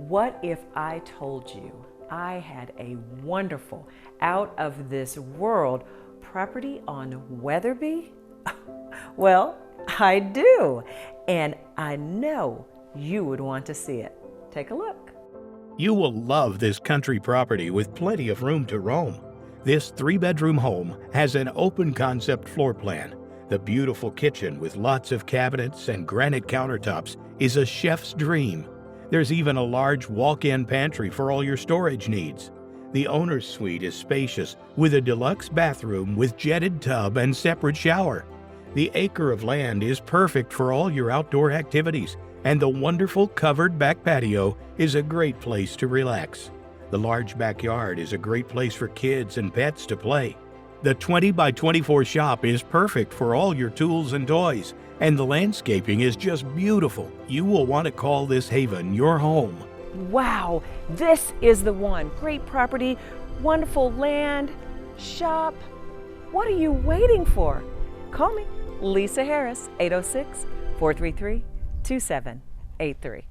What if I told you I had a wonderful, out of this world property on Weatherby? Well, I do, and I know you would want to see it. Take a look. You will love this country property with plenty of room to roam. This 3-bedroom home has an open concept floor plan. The beautiful kitchen with lots of cabinets and granite countertops is a chef's dream. There's even a large walk-in pantry for all your storage needs. The owner's suite is spacious with a deluxe bathroom with jetted tub and separate shower. The acre of land is perfect for all your outdoor activities, and the wonderful covered back patio is a great place to relax. The large backyard is a great place for kids and pets to play. The 20 by 24 shop is perfect for all your tools and toys, and the landscaping is just beautiful. You will want to call this haven your home. Wow, this is the one. Great property, wonderful land, shop. What are you waiting for? Call me, Lisa Harris, 806-433-2783.